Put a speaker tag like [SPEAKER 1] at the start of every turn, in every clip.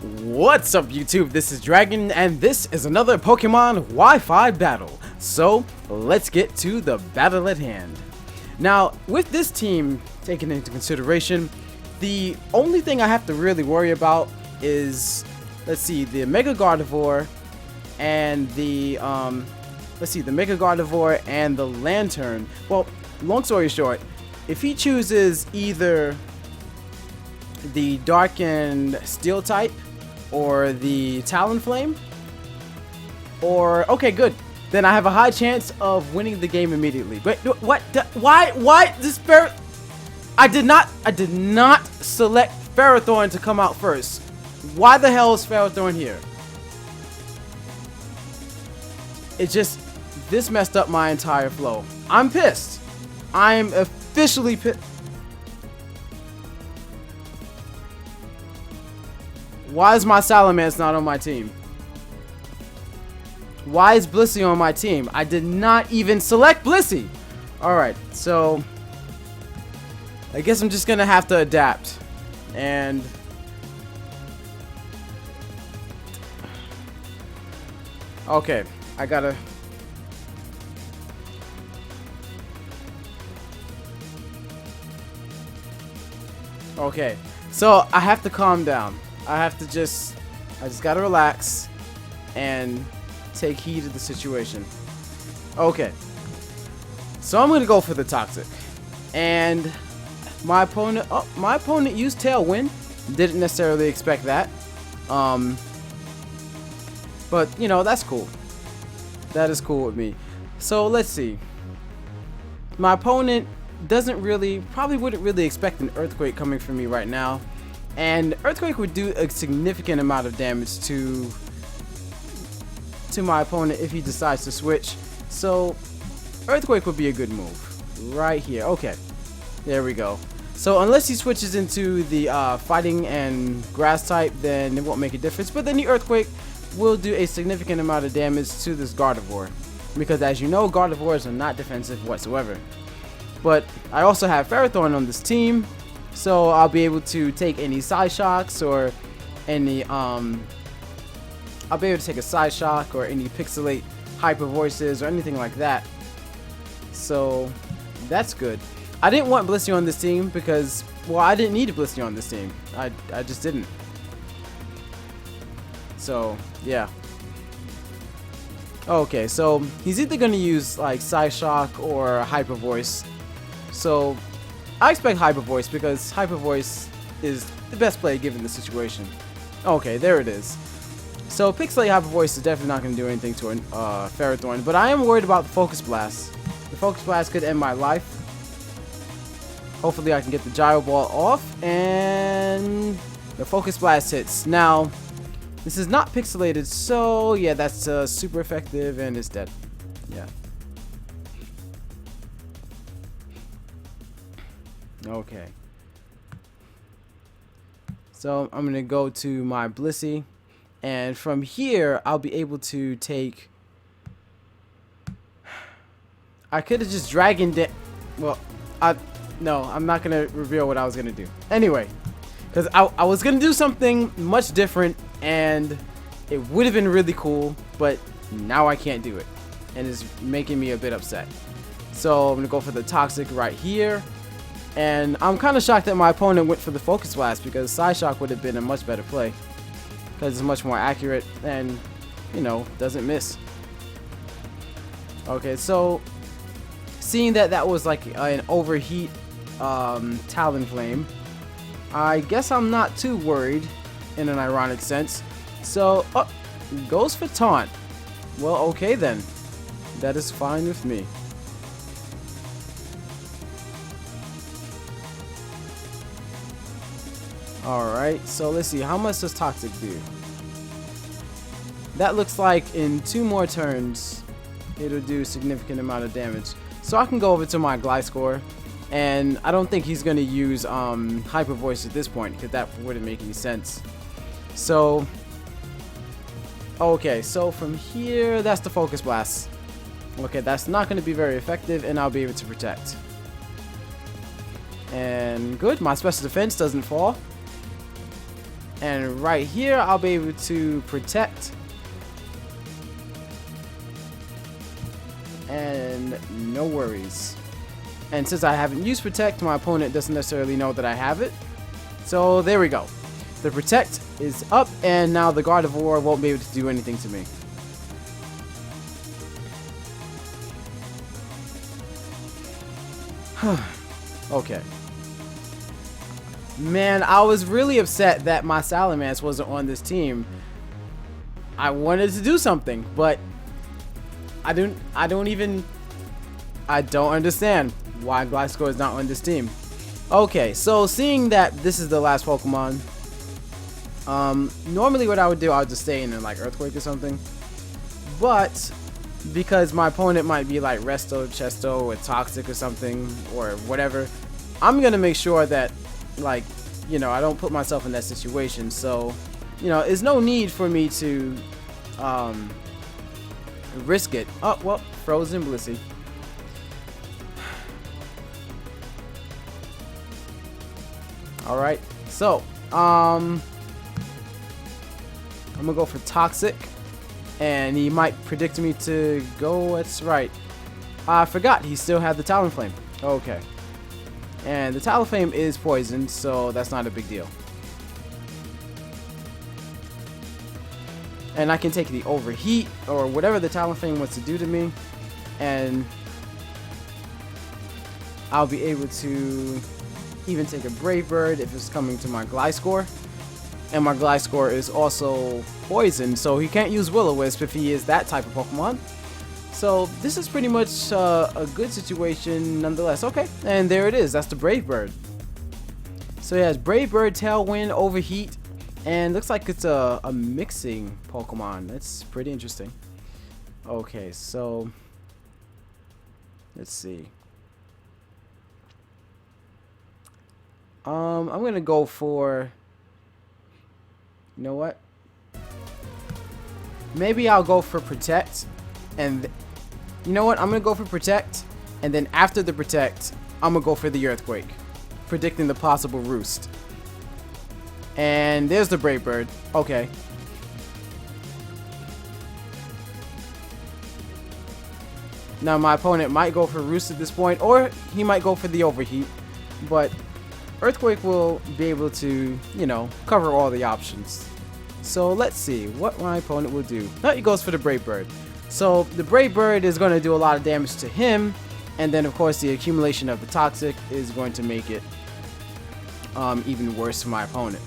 [SPEAKER 1] What's up YouTube, this is Dragon and this is another Pokemon Wi-Fi battle. So let's get to the battle at hand. Now with this team taken into consideration, the only thing I have to really worry about is, let's see, the Mega Gardevoir and the Mega Gardevoir and the Lantern. Well, long story short, if he chooses either the Dark and Steel type or the Talonflame, or okay, good, then I have a high chance of winning the game immediately. But what? Why this I did not select Ferrothorn to come out first. Why the hell is Ferrothorn here? This messed up my entire flow. I'm pissed. I'm officially pissed. Why is my Salamence not on my team? Why is Blissey on my team? I did not even select Blissey. Alright, so I guess I'm just gonna have to adapt. And okay, I gotta. Okay, so I have to calm down. I just gotta relax and take heed of the situation. Okay, so I'm gonna go for the Toxic, and my opponent used Tailwind. Didn't necessarily expect that, but you know, that's cool. That is cool with me. So let's see. My opponent probably wouldn't really expect an Earthquake coming from me right now. And Earthquake would do a significant amount of damage to my opponent if he decides to switch. So Earthquake would be a good move right here. Okay, there we go. So unless he switches into the fighting and grass type, then it won't make a difference. But then the Earthquake will do a significant amount of damage to this Gardevoir, because as you know, Gardevoirs are not defensive whatsoever. But I also have Ferrothorn on this team, so I'll be able to take any Side Shocks or any I'll be able to take a Side Shock or any Pixelate Hyper Voices or anything like that. So that's good. I didn't want Blissey on this team because, well, I didn't need a Blissey on this team. I just didn't. So yeah. Okay, so he's either gonna use like Side Shock or Hyper Voice. So I expect Hyper Voice because Hyper Voice is the best play given the situation. Okay, there it is. So Pixelate Hyper Voice is definitely not going to do anything to Ferrothorn, but I am worried about the Focus Blast. The Focus Blast could end my life. Hopefully I can get the Gyro Ball off, and the Focus Blast hits. Now, this is not pixelated, so yeah, that's super effective and it's dead. Yeah. Okay, so I'm gonna go to my Blissey, and from here I'll be able to take. I could have just well, no, I'm not gonna reveal what I was gonna do anyway, because I was gonna do something much different and it would have been really cool, but now I can't do it and it's making me a bit upset. So I'm gonna go for the Toxic right here. And I'm kind of shocked that my opponent went for the Focus Blast, because Side Shock would have been a much better play, because it's much more accurate and, you know, doesn't miss. Okay, so seeing that that was like an overheat Talonflame, I guess I'm not too worried in an ironic sense. So, goes for Taunt. Well, okay then. That is fine with me. Alright, so let's see, how much does Toxic do? That looks like in 2 more turns, it'll do a significant amount of damage. So I can go over to my Gliscor, and I don't think he's going to use Hyper Voice at this point, because that wouldn't make any sense. So, okay, so from here, that's the Focus Blast. Okay, that's not going to be very effective, and I'll be able to protect. And good, my special defense doesn't fall. And right here, I'll be able to protect. And no worries. And since I haven't used protect, my opponent doesn't necessarily know that I have it. So there we go. The protect is up, and now the Guard of War won't be able to do anything to me. Okay. Man, I was really upset that my Salamence wasn't on this team. I wanted to do something, but I don't understand why Gliscor is not on this team. Okay, so seeing that this is the last Pokemon, normally what I would do, I would just stay in like Earthquake or something. But because my opponent might be like Resto, Chesto, or Toxic or something, or whatever, I'm gonna make sure that, like, you know, I don't put myself in that situation. So, you know, there's no need for me to risk it. Oh, well, Frozen Blissey. Alright, so, I'm gonna go for Toxic. And he might predict me to go. That's right. I forgot he still had the Talonflame. Okay. And the Talonflame is poisoned, so that's not a big deal. And I can take the Overheat or whatever the Talonflame wants to do to me, and I'll be able to even take a Brave Bird if it's coming to my Gliscor. And my Gliscor is also poisoned, so he can't use Will-O-Wisp if he is that type of Pokemon. So this is pretty much a good situation nonetheless. Okay, and there it is. That's the Brave Bird. So he has Brave Bird, Tailwind, Overheat, and looks like it's a mixing Pokemon. That's pretty interesting. Okay, so let's see. I'm gonna go for, you know what? Maybe I'll go for Protect, and you know what? I'm gonna go for Protect, and then after the Protect, I'm gonna go for the Earthquake, predicting the possible Roost. And there's the Brave Bird. Okay. Now my opponent might go for Roost at this point, or he might go for the Overheat, but Earthquake will be able to, you know, cover all the options. So let's see what my opponent will do. Now he goes for the Brave Bird. So the Brave Bird is going to do a lot of damage to him, and then of course the accumulation of the Toxic is going to make it even worse for my opponent.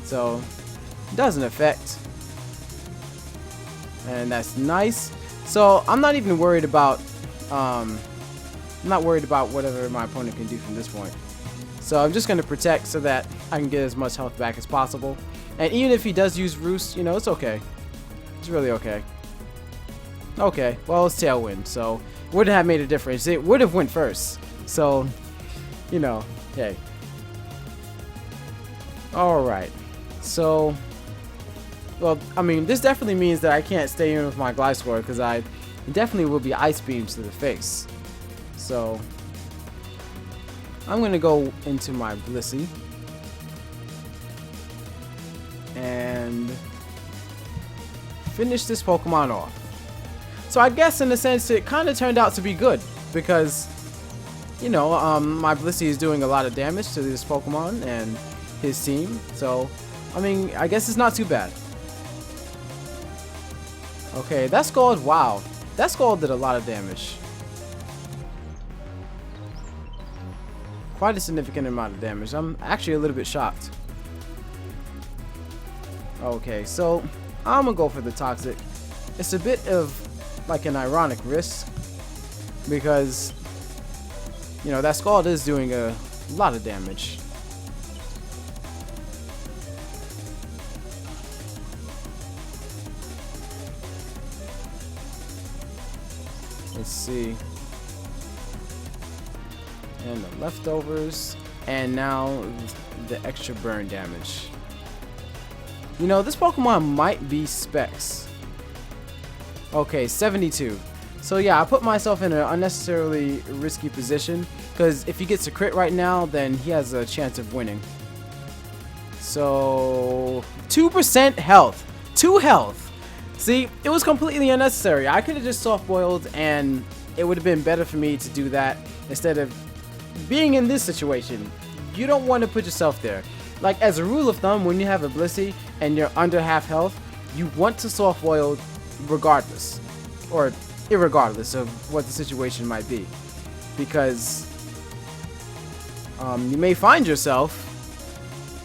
[SPEAKER 1] So it doesn't affect, and that's nice. So I'm not even worried about whatever my opponent can do from this point. So I'm just going to Protect so that I can get as much health back as possible. And even if he does use Roost, you know, it's okay. It's really okay. Okay, well, it's Tailwind, so it wouldn't have made a difference. It would have went first. So, you know, hey. Alright. So, well, I mean, this definitely means that I can't stay in with my Gliscor, because I definitely will be Ice Beams to the face. So I'm going to go into my Blissey and finish this Pokemon off. So I guess in a sense it kind of turned out to be good, because, you know, my Blissey is doing a lot of damage to this Pokemon and his team. So, I mean, I guess it's not too bad. Okay, that Scald, wow. That Scald did a lot of damage. Quite a significant amount of damage. I'm actually a little bit shocked. Okay, so I'm gonna go for the Toxic. It's a bit of like an ironic risk, because, you know, that Scald is doing a lot of damage. Let's see. And the leftovers, and now the extra burn damage. You know, this Pokemon might be Specs. Okay, 72. So yeah, I put myself in an unnecessarily risky position, because if he gets a crit right now, then he has a chance of winning. So 2% health. 2 health. See, it was completely unnecessary. I could have just soft boiled and it would have been better for me to do that instead of being in this situation. You don't want to put yourself there. Like, as a rule of thumb, when you have a Blissey and you're under half health, you want to soft boil regardless, or irregardless of what the situation might be, because you may find yourself,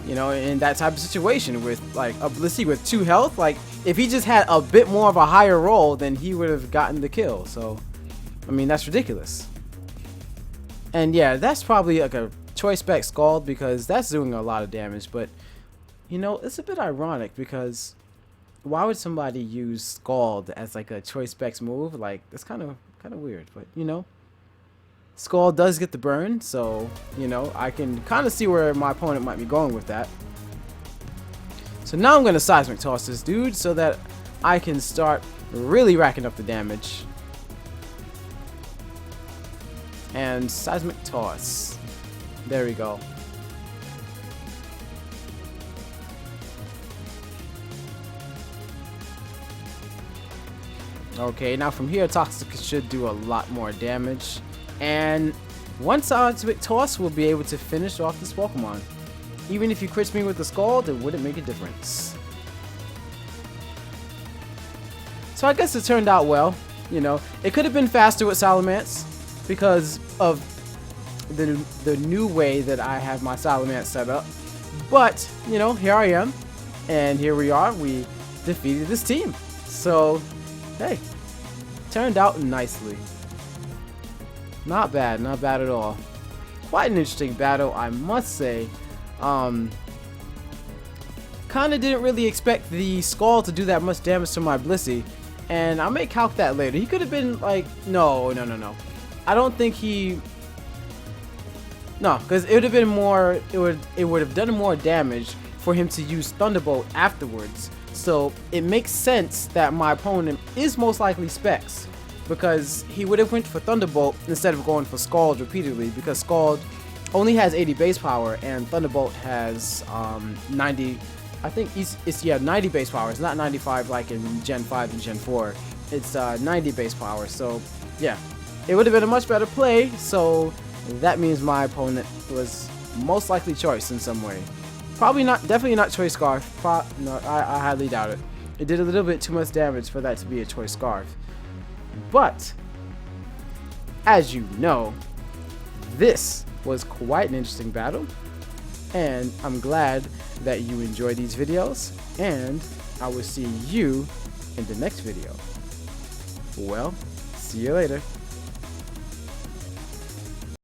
[SPEAKER 1] you know, in that type of situation with like a Blissey with 2 health. Like, if he just had a bit more of a higher roll, then he would have gotten the kill. So, I mean, that's ridiculous. And yeah, that's probably like a choice spec Scald, because that's doing a lot of damage. But you know, it's a bit ironic, because why would somebody use Scald as like a choice specs move? Like, that's kind of weird. But you know, Scald does get the burn, so you know, I can kind of see where my opponent might be going with that. So now I'm gonna seismic toss this dude so that I can start really racking up the damage. And seismic toss. There we go. Okay, now from here, Toxic should do a lot more damage. And one seismic toss will be able to finish off this Pokemon. Even if you crits me with the Scald, it wouldn't make a difference. So I guess it turned out well. You know, it could have been faster with Salamence because of the new way that I have my Salamence set up. But, you know, here I am. And here we are. We defeated this team. So, hey, turned out nicely. Not bad at all. Quite an interesting battle, I must say. Kinda didn't really expect the Scald to do that much damage to my Blissey, and I may calc that later. He could have been like, no. I don't think he. No, because it would have been more. It would have done more damage for him to use Thunderbolt afterwards. So it makes sense that my opponent is most likely Specs, because he would have went for Thunderbolt instead of going for Scald repeatedly, because Scald only has 80 base power and Thunderbolt has 90. I think it's 90 base power. It's not 95 like in Gen 5 and Gen 4. It's 90 base power. So yeah, it would have been a much better play. So that means my opponent was most likely choice in some way. Probably not, definitely not choice Scarf. No, I highly doubt it. It did a little bit too much damage for that to be a choice Scarf. But as you know, this was quite an interesting battle, and I'm glad that you enjoy these videos, and I will see you in the next video. Well, see you later.